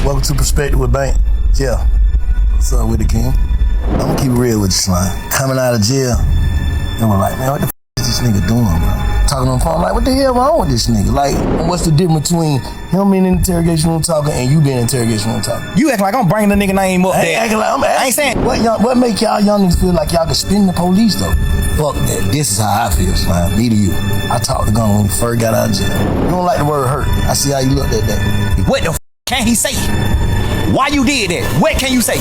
Welcome to Perspective with Bank. Yeah. What's up with the king? I'm gonna keep it real with you, Slime. Coming out of jail, and we're like, man, what the is this nigga doing, bro? Talking on the phone, like, what the hell wrong with this nigga? Like, what's the difference between him being in the interrogation room talking and you being in the interrogation room talking? You act like I'm bringing the nigga name up there. I ain't saying. What make y'all youngins feel like y'all can spin the police though? Fuck that. This is how I feel, Slime. Me to you. I talked to Gunner when he first got out of jail. You don't like the word hurt. I see how you looked at that. What the can he say? Why you did that? What can you say?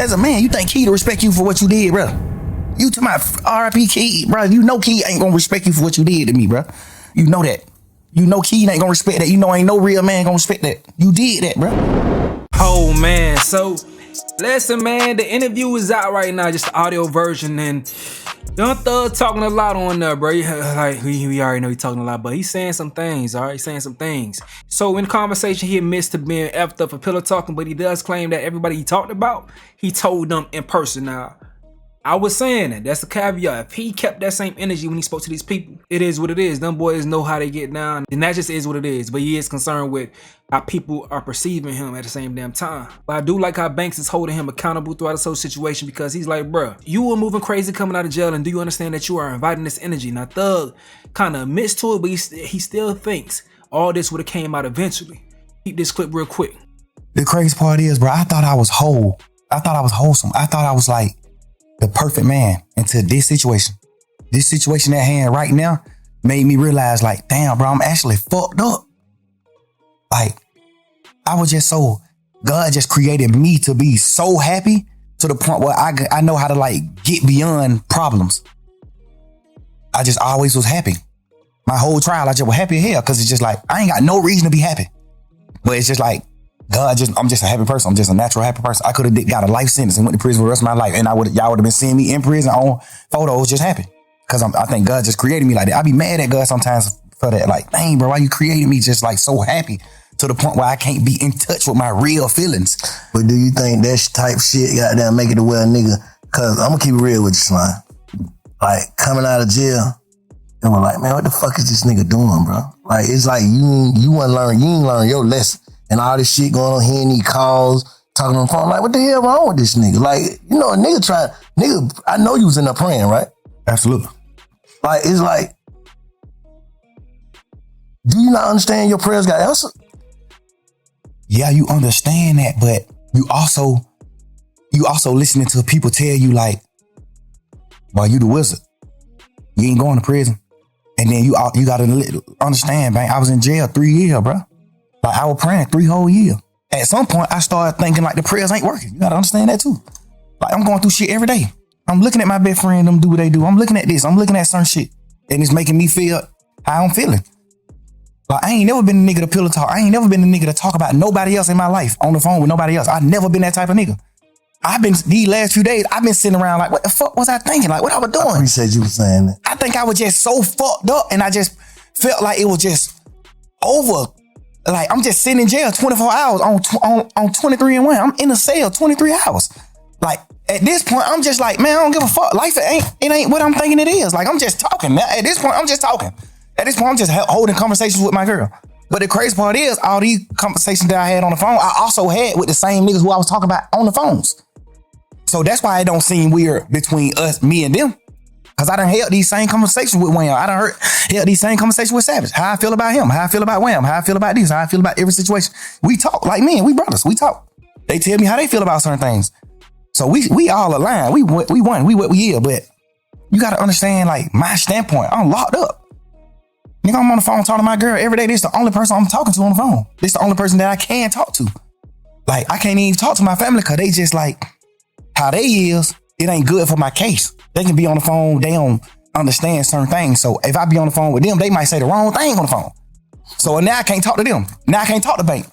As a man, you think Key to respect you for what you did, bro? You to my R.I.P. Key, bro. You know Key ain't gonna respect you for what you did to me, bro. You know that. You know Key ain't gonna respect that. You know ain't no real man gonna respect that. You did that, bro. Oh man, so listen, man, the interview is out right now, just the audio version, and Young Thug talking a lot on there, bro. Like we already know he's talking a lot, but he's saying some things, all right? He's saying some things. So in the conversation, he admits to being effed up for pillow talking, but he does claim that everybody he talked about, he told them in person. Now, I was saying that's the caveat. If he kept that same energy when he spoke to these people, it is what it is. Them boys know how they get down, and that just is what it is. But he is concerned with how people are perceiving him at the same damn time. But I do like how Banks is holding him accountable throughout this whole situation, because he's like, bruh, you were moving crazy coming out of jail, and do you understand that you are inviting this energy? Now, Thug kind of admits to it, but he still thinks all this would have came out eventually. Keep this clip real quick. The crazy part is, bro, I thought I was whole. I thought I was wholesome. I thought I was like the perfect man into this situation. This situation at hand right now made me realize, like, damn, bro, I'm actually fucked up. Like, I was just so, God just created me to be so happy to the point where I know how to like get beyond problems. I just always was happy. My whole trial, I just was happy as hell, because it's just like, I ain't got no reason to be happy. But it's just like, I'm just a happy person. I'm just a natural happy person. I could have got a life sentence and went to prison for the rest of my life, and y'all would have been seeing me in prison on photos just happy. Because I think God just created me like that. I be mad at God sometimes for that. Like, dang, bro, why you created me just like so happy to the point where I can't be in touch with my real feelings? But do you think that type shit goddamn make it to where a nigga, because I'm going to keep it real with you, Slime. Like, coming out of jail, and we're like, man, what the fuck is this nigga doing, bro? Like, it's like you ain't learn your lesson. And all this shit going on, hearing these calls, talking on the phone, like, what the hell wrong with this nigga? Like, you know, a nigga, I know you was in there praying, right? Absolutely. Like, it's like, do you not understand your prayers got answered? Yeah, you understand that, but you also listening to people tell you like, well, you the wizard. You ain't going to prison. And then you gotta understand, man, I was in jail 3 years, bro. Like, I was praying 3 whole years. At some point, I started thinking like the prayers ain't working. You gotta understand that too. Like, I'm going through shit every day. I'm looking at my best friend, them do what they do. I'm looking at this. I'm looking at certain shit. And it's making me feel how I'm feeling. Like, I ain't never been a nigga to pillow talk. I ain't never been a nigga to talk about nobody else in my life on the phone with nobody else. I've never been that type of nigga. These last few days, I've been sitting around like, what the fuck was I thinking? Like, what I was doing? I appreciate you saying that. I think I was just so fucked up, and I just felt like it was just over. Like, I'm just sitting in jail 24 hours on 23 and 1. I'm in a cell 23 hours. Like, at this point, I'm just like, man, I don't give a fuck. Life ain't what I'm thinking it is. Like, I'm just talking. At this point, I'm just talking. At this point, I'm just holding conversations with my girl. But the crazy part is, all these conversations that I had on the phone, I also had with the same niggas who I was talking about on the phones. So that's why it don't seem weird between us, me and them. Because I done held these same conversations with Wham. I done held these same conversations with Savage. How I feel about him, how I feel about Wham, how I feel about this, how I feel about every situation. We talk like men, we brothers, we talk. They tell me how they feel about certain things. So we all align. We won, we what we is. But you got to understand, like, my standpoint, I'm locked up. Nigga, I'm on the phone talking to my girl every day. This is the only person I'm talking to on the phone. This is the only person that I can talk to. Like, I can't even talk to my family because they just like, how they is, it ain't good for my case. They can be on the phone, they don't understand certain things. So if I be on the phone with them, they might say the wrong thing on the phone. So now I can't talk to them. Now I can't talk to Bank.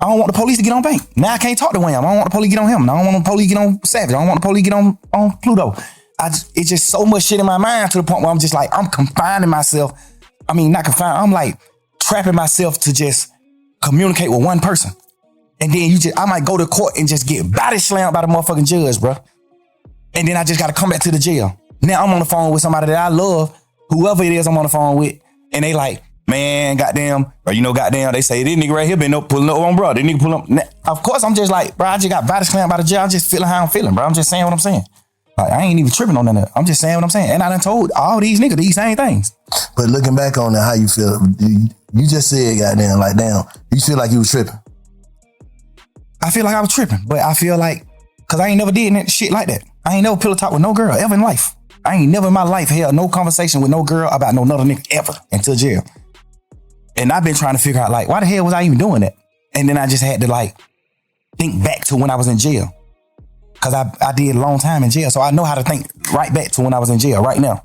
I don't want the police to get on Bank. Now I can't talk to Wham. I don't want the police to get on him. I don't want the police to get on Savage. I don't want the police to get on Pluto. It's just so much shit in my mind to the point where I'm just like, I'm confining myself. I mean, not confined. I'm like trapping myself to just communicate with one person. And then I might go to court and just get body slammed by the motherfucking judge, bro. And then I just got to come back to the jail. Now I'm on the phone with somebody that I love, whoever it is I'm on the phone with, and they like, Man, goddamn, or goddamn, they say this nigga right here been up pulling up on bro. This nigga pull up. Of course, I'm just like, bro, I just got body slammed by the jail. I'm just feeling how I'm feeling, bro. I'm just saying what I'm saying. Like, I ain't even tripping on that. I'm just saying what I'm saying. And I done told all these niggas these same things. But looking back on that, how you feel? You just said, goddamn, like, damn, you feel like you was tripping. I feel like I was tripping, but I feel like, cause I ain't never did shit like that. I ain't never pillow talk with no girl ever in life. I ain't never in my life held no conversation with no girl about no another nigga ever until jail. And I've been trying to figure out, like, why the hell was I even doing that? And then I just had to, like, think back to when I was in jail. Cause I did a long time in jail, so I know how to think right back to when I was in jail right now.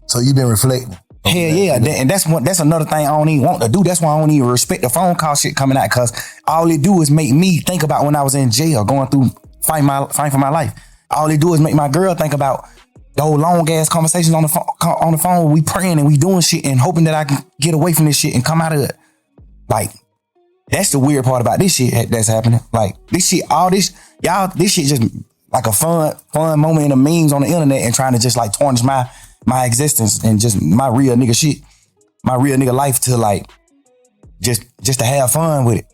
So you've been reflecting. Hell yeah, and that's another thing I don't even want to do. That's why I don't even respect the phone call shit coming out, cause all it do is make me think about when I was in jail, going through fighting for my life. All it do is make my girl think about those long ass conversations on the phone. We praying and we doing shit and hoping that I can get away from this shit and come out of it. Like, that's the weird part about this shit that's happening. Like, this shit, all this, y'all, this shit just like a fun moment in the memes on the internet and trying to just like tarnish my existence and just my real nigga shit, my real nigga life to like, just to have fun with it.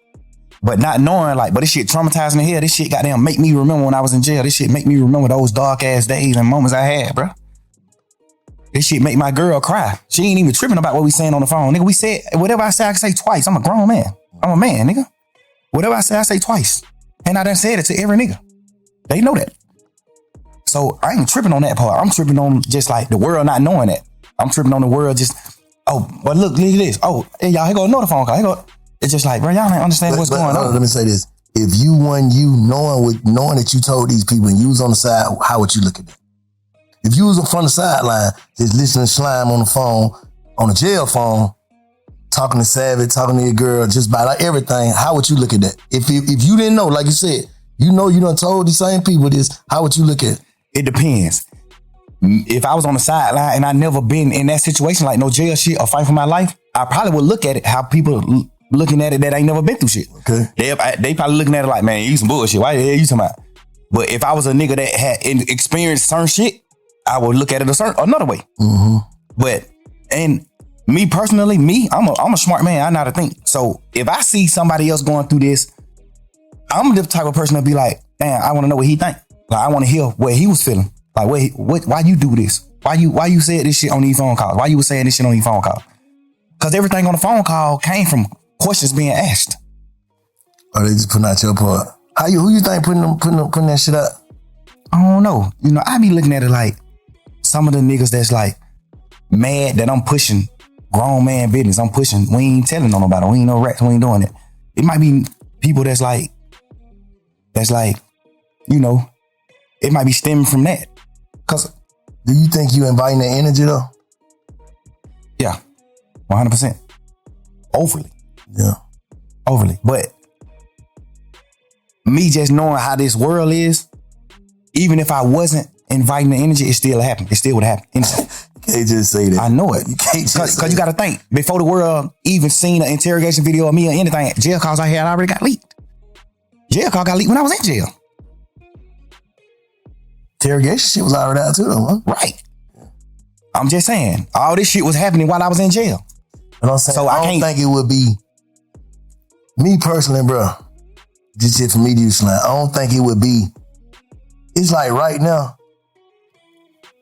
But not knowing, like, but this shit traumatizing the hell. This shit goddamn make me remember when I was in jail. This shit make me remember those dark ass days and moments I had, bro. This shit make my girl cry. She ain't even tripping about what we saying on the phone. Nigga, we said, whatever I say, I can say twice. I'm a grown man. I'm a man, nigga. Whatever I say twice. And I done said it to every nigga. They know that. So I ain't tripping on that part. I'm tripping on just like the world not knowing that. I'm tripping on the world just, oh, but look at this. Oh, hey, y'all, here go another phone call. Here go. It's just like, bro, y'all ain't understand what's going on. Let me say this. If you knowing that you told these people and you was on the side, how would you look at that? If you was from the sideline, just listening to slime on the phone, on the jail phone, talking to Savage, talking to your girl, just about like everything, how would you look at that? If you didn't know, like you said, you done told these same people this, how would you look at it? It depends. If I was on the sideline and I never been in that situation, like no jail shit or fight for my life, I probably would look at it how people looking at it that ain't never been through shit. Okay. They probably looking at it like, man, you some bullshit. Why the hell you talking about? But if I was a nigga that had experienced certain shit, I would look at it another way. Mm-hmm. But, and me personally, I'm a smart man. I know how to think. So if I see somebody else going through this, I'm the type of person to be like, damn, I want to know what he think. Like, I want to hear what he was feeling. Like, why you do this? Why you said this shit on these phone calls? Why you was saying this shit on these phone calls? Because everything on the phone call came from questions being asked. Or they just putting out your part? Who you think putting that shit up? I don't know. I be looking at it like some of the niggas that's like mad that I'm pushing grown man business. I'm pushing, we ain't telling on nobody. We ain't no rats, we ain't doing it. It might be people that's like, it might be stemming from that. Cause do you think you inviting the energy though? Yeah, 100%. Overly. Yeah. Overly. But me just knowing how this world is, even if I wasn't inviting the energy, it still happened. It still would happen. You can't just say that. I know it. You can't just Because you got to think, before the world even seen an interrogation video of me or anything, jail calls I had already got leaked. Jail call got leaked when I was in jail. Interrogation shit was already out too though, huh? Right. I'm just saying, all this shit was happening while I was in jail. And I'm saying, so I don't think it would be, me personally, bro, this shit for me to use slang, I don't think it would be, it's like right now,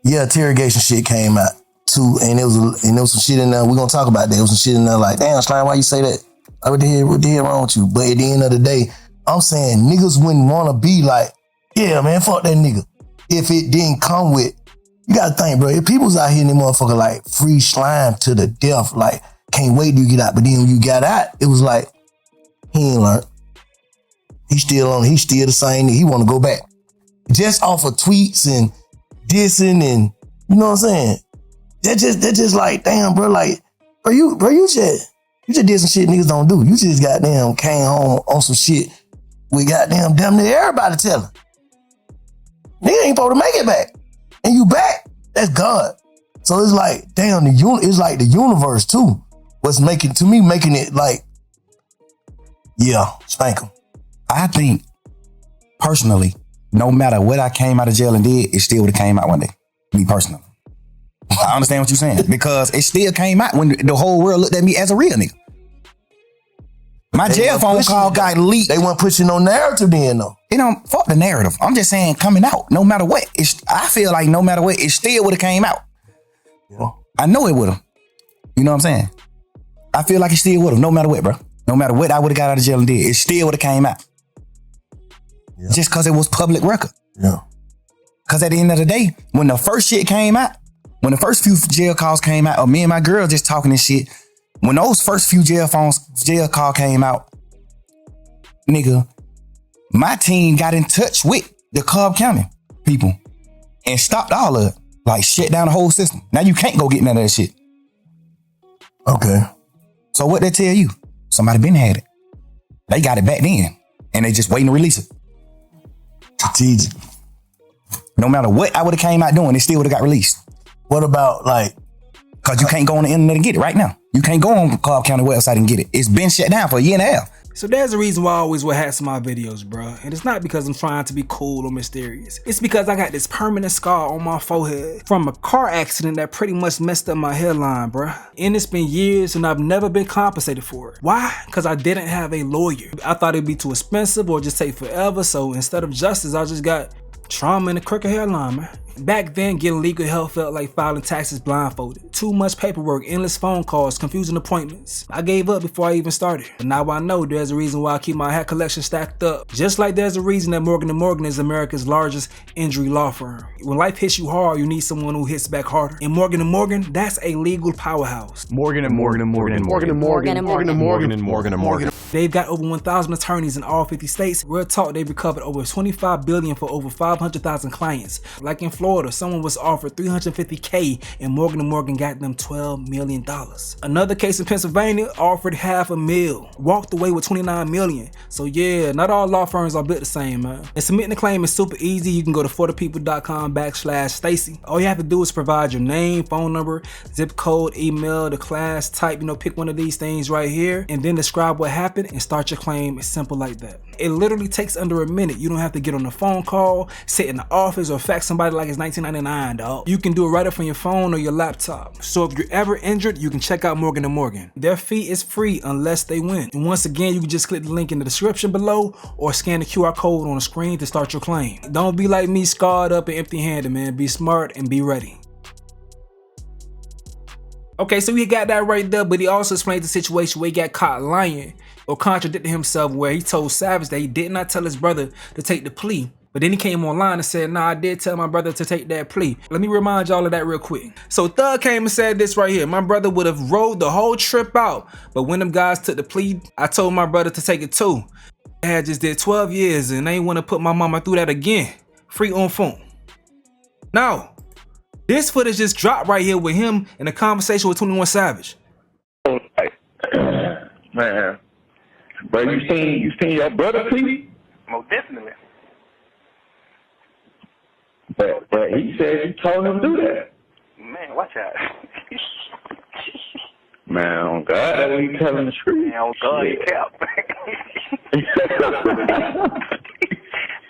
yeah, interrogation shit came out too, and there was some shit in there, we're gonna talk about that, there was some shit in there like, damn, Slime, why you say that? Like, what the hell wrong with you? But at the end of the day, I'm saying niggas wouldn't wanna be like, yeah, man, fuck that nigga. If it didn't come with, you gotta think, bro, if people's out here in the motherfucker like free Slime to the death, like, can't wait till you get out, but then when you got out, it was like, he ain't learned. He's still the same, he wanna go back. Just off of tweets and dissing and, you know what I'm saying? That just like, damn, bro, like, you just did some shit niggas don't do. You just goddamn came home on some shit with goddamn damn near everybody telling. Nigga ain't supposed to make it back. And you back, that's God. So it's like, damn, it's like the universe too. What's making it like, yeah, spank him. I think, personally, no matter what I came out of jail and did, it still would have came out one day. Me personally. I understand what you're saying because it still came out when the whole world looked at me as a real nigga. My jail phone call got leaked. They weren't pushing no narrative then though. You know, fuck the narrative. I'm just saying coming out, no matter what. I feel like no matter what, it still would have came out. Yeah. I know it would have. You know what I'm saying? I feel like it still would have, no matter what, bro. No matter what I would have got out of jail and did, it still would have came out. Yeah. Just because it was public record. Yeah. Because at the end of the day, when the first shit came out, when the first few jail calls came out, or me and my girl just talking this shit, when those first few jail call came out, nigga, my team got in touch with the Cobb County people and stopped all of it. Like shut down the whole system. Now you can't go get none of that shit. Okay. So what they tell you? Somebody been had it. They got it back then. And they just waiting to release it. Strategic. No matter what I would have came out doing, it still would have got released. What about like... Because you can't go on the internet and get it right now. You can't go on the Cobb County website and get it. It's been shut down for a year and a half. So there's a reason why I always wear hats in my videos, bro. And it's not because I'm trying to be cool or mysterious. It's because I got this permanent scar on my forehead from a car accident that pretty much messed up my hairline, bro. And it's been years and I've never been compensated for it. Why? Because I didn't have a lawyer. I thought it'd be too expensive or just take forever. So instead of justice, I just got trauma in the crooked hairline, man. Back then, getting legal help felt like filing taxes blindfolded. Too much paperwork, endless phone calls, confusing appointments. I gave up before I even started. But now I know there's a reason why I keep my hat collection stacked up. Just like there's a reason that Morgan & Morgan is America's largest injury law firm. When life hits you hard, you need someone who hits back harder. And Morgan & Morgan, that's a legal powerhouse. Morgan & Morgan. They've got over 1,000 attorneys in all 50 states. Real talk, they've recovered over $25 billion for over 500,000 clients. Like in Florida, someone was offered $350K and Morgan & Morgan got them $12 million. Another case in Pennsylvania offered $500,000, walked away with $29 million. So yeah, not all law firms are built the same, man. And submitting the claim is super easy. You can go to forthepeople.com/Stacy. All you have to do is provide your name, phone number, zip code, email, the class type, pick one of these things right here, and then describe what happened and start your claim. It's simple like that. It literally takes under a minute. You don't have to get on a phone call, sit in the office, or fax somebody like it's 1999, dog. You can do it right up on your phone or your laptop. So if you're ever injured, you can check out Morgan & Morgan. Their fee is free unless they win. And once again, you can just click the link in the description below or scan the QR code on the screen to start your claim. Don't be like me, scarred up and empty-handed, man. Be smart and be ready. Okay, so he got that right there, but he also explained the situation where he got caught lying or contradicting himself, where he told Savage that he did not tell his brother to take the plea. But then he came online and said, nah, I did tell my brother to take that plea. Let me remind y'all of that real quick. So Thug came and said this right here. My brother would have rode the whole trip out, but when them guys took the plea, I told my brother to take it too. I had just did 12 years and they ain't want to put my mama through that again. Free on phone. Now, this footage just dropped right here with him in a conversation with 21 Savage. Man, but you seen your brother plea? Most definitely. But he said you told him to do that. Man, watch out. Man, on God, that's what he telling the truth. Man, on God, he kept.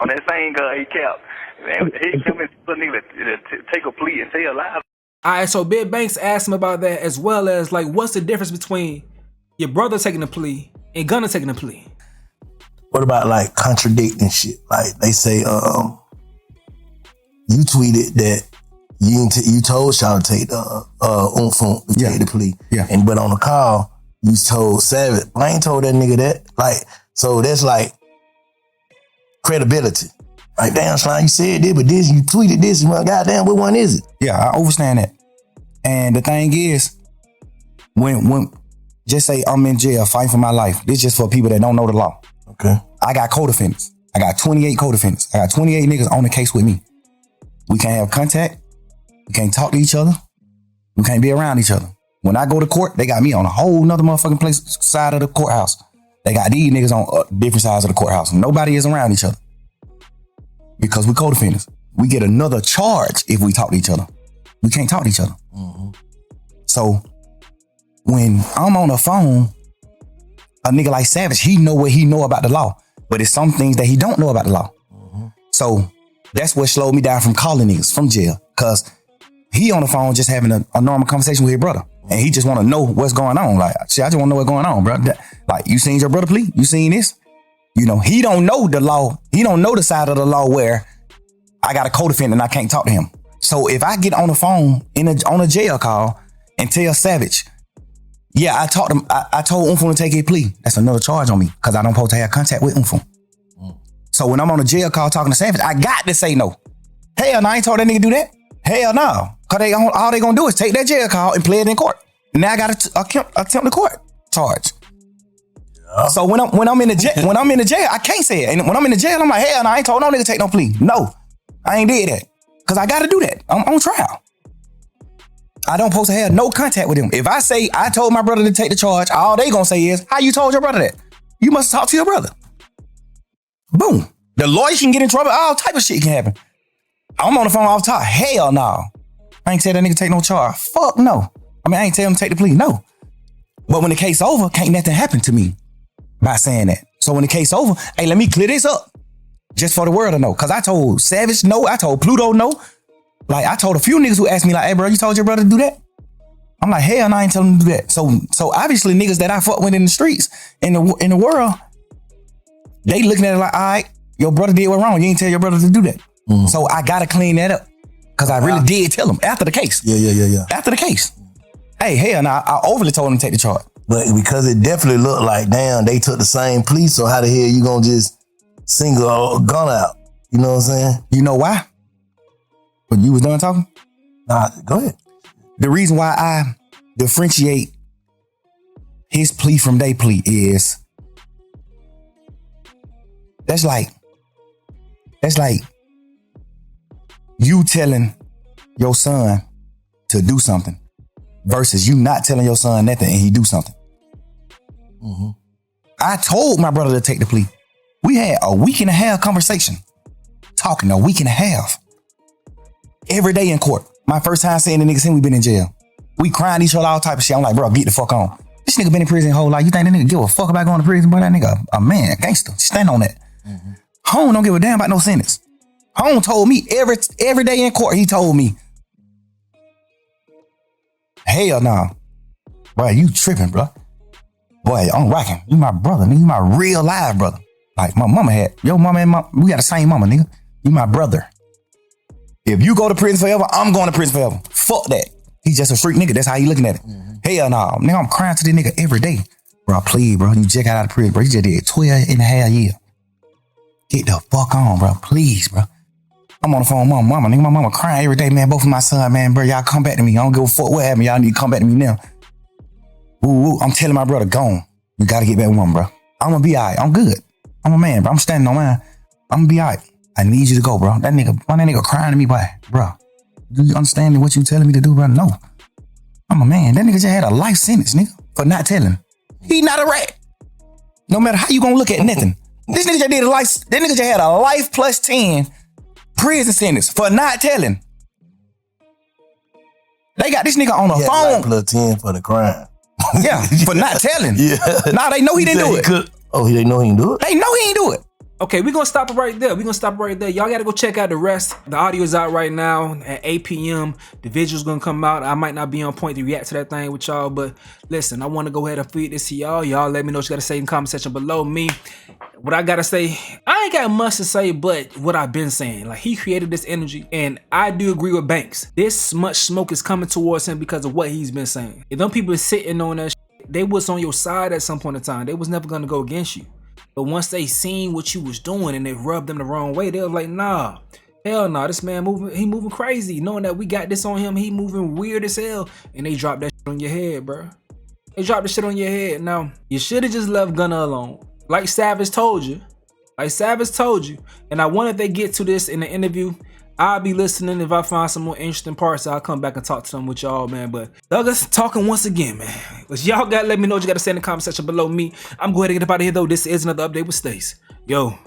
On that same God, he kept. Man, he come in to take a plea and stay alive. Alright, so Big Banks asked him about that, as well as like, what's the difference between your brother taking a plea and Gunna taking a plea? What about like contradicting shit? Like they say, you tweeted that you told Shaw to take the take the plea. Yeah. But on the call, you told Savage. I ain't told that nigga that. Like, so that's like credibility. Like, damn, Slime, you said this, but this, you tweeted this, and well, goddamn, what one is it? Yeah, I understand that. And the thing is, when just say I'm in jail fighting for my life, this just for people that don't know the law. Okay. I got co-defendants. I got 28 co-defendants. I got 28 niggas on the case with me. We can't have contact. We can't talk to each other. We can't be around each other. When I go to court, they got me on a whole nother motherfucking side of the courthouse. They got these niggas on different sides of the courthouse. Nobody is around each other. Because we co-defendants. We get another charge if we talk to each other. We can't talk to each other. Mm-hmm. So when I'm on the phone, a nigga like Savage, he know what he know about the law. But it's some things that he don't know about the law. Mm-hmm. So that's what slowed me down from calling niggas from jail. Cause He on the phone just having a normal conversation with his brother. And he just want to know what's going on. Like, shit, I just want to know what's going on, bro. Like, you seen your brother plea? You seen this? You know, he don't know the law. He don't know the side of the law where I got a co-defendant and I can't talk to him. So if I get on the phone on a jail call and tell Savage, yeah, I told Umfum to take his plea, that's another charge on me because I don't supposed to have contact with Umfum. So when I'm on a jail call talking to Savage, I got to say no. Hell no, I ain't told that nigga do that. Hell no. Because all they gonna do is take that jail call and play it in court. Now I got to attempt the court charge. Yeah. So when I'm in the jail, I can't say it. And when I'm in the jail, I'm like, hell no, I ain't told no nigga to take no plea. No, I ain't did that. Because I got to do that. I'm on trial. I don't supposed to have no contact with him. If I say I told my brother to take the charge, all they gonna say is, how you told your brother that? You must talk to your brother. Boom. The lawyer can get in trouble. All type of shit can happen. I'm on the phone all the time. Hell no. I ain't tell that nigga take no charge. Fuck no. I mean, I ain't tell him to take the plea. No. But when the case over, can't nothing happen to me by saying that. So when the case over, hey, let me clear this up. Just for the world to know. Because I told Savage no. I told Pluto no. Like, I told a few niggas who asked me, like, hey, bro, you told your brother to do that? I'm like, hell no, I ain't telling him to do that. So obviously niggas that I fuck with in the streets, in the world, they looking at it like, all right, your brother did what wrong. You ain't tell your brother to do that. Mm. So I got to clean that up. Because I really did tell him after the case. Yeah. After the case. Hey, hell no, I overly told him to take the charge. But because it definitely looked like, damn, they took the same plea, so how the hell you gonna just single a gun out? You know what I'm saying? You know why? But you was done talking? Nah, go ahead. The reason why I differentiate his plea from their plea is that's like you telling your son to do something versus you not telling your son nothing and he do something. Mm-hmm. I told my brother to take the plea. We had a week and a half conversation. Talking a week and a half. Every day in court. My first time seeing the nigga since we been in jail. We crying each other, all type of shit. I'm like, bro, get the fuck on. This nigga been in prison his whole life. You think that nigga give a fuck about going to prison? Boy, that nigga a man, gangster. Stand on that. Mm-hmm. Home don't give a damn about no sentence. Home told me every day in court, he told me, hell no. Boy, you tripping, bro. Boy, I'm rocking. You my brother, nigga. You my real live brother. Like my mama had. Your mama and we got the same mama, nigga. You my brother. If you go to prison forever, I'm going to prison forever. Fuck that. He's just a street nigga. That's how he looking at it. Mm-hmm. Hell no. Nigga, I'm crying to this nigga every day. Bro, please, bro. You just got out of prison, bro. You just did 12 and a half years. Get the fuck on, bro. Please, bro. I'm on the phone with my mama. Nigga, my mama crying every day, man. Both of my son, man. Bro, y'all come back to me. I don't give a fuck what happened. Y'all need to come back to me now. Ooh, I'm telling my brother, gone. You gotta get back with him, bro. I'm gonna be all right. I'm good. I'm a man, bro. I'm standing on mine. I'm gonna be all right. I need you to go, bro. That nigga crying to me, boy. Bro, do you understand what you telling me to do, bro? No. I'm a man. That nigga just had a life sentence, nigga, for not telling. He not a rat. No matter how you gonna look at nothing. This nigga just did that nigga just had a life plus 10 prison sentence for not telling. They got this nigga on the phone. Life plus 10 for the crime. Yeah, for not telling. Yeah. Nah, they know he didn't do it. They know he didn't do it? They know he ain't do it. Okay, we're gonna stop it right there. Y'all gotta go check out the rest. The audio is out right now at 8 p.m. The visual's gonna come out. I might not be on point to react to that thing with y'all, but listen, I wanna go ahead and feed this to y'all. Y'all let me know what you gotta say in the comment section below. Me, what I gotta say, I ain't got much to say, but what I've been saying. Like, he created this energy, and I do agree with Banks. This much smoke is coming towards him because of what he's been saying. If them people are sitting on that shit, they was on your side at some point in time. They was never gonna go against you. But once they seen what you was doing and it rubbed them the wrong way, they was like, nah, hell no, this man moving crazy. Knowing that we got this on him, he moving weird as hell. And they dropped that shit on your head, bro. They dropped the shit on your head. Now, you should have just left Gunna alone. Like Savage told you. And I wonder if they get to this in the interview. I'll be listening. If I find some more interesting parts, I'll come back and talk to them with y'all, man. But Douglas talking once again, man. But y'all gotta let me know what you gotta say in the comment section below me. I'm going to get up out of here, though. This is another update with Stace. Yo.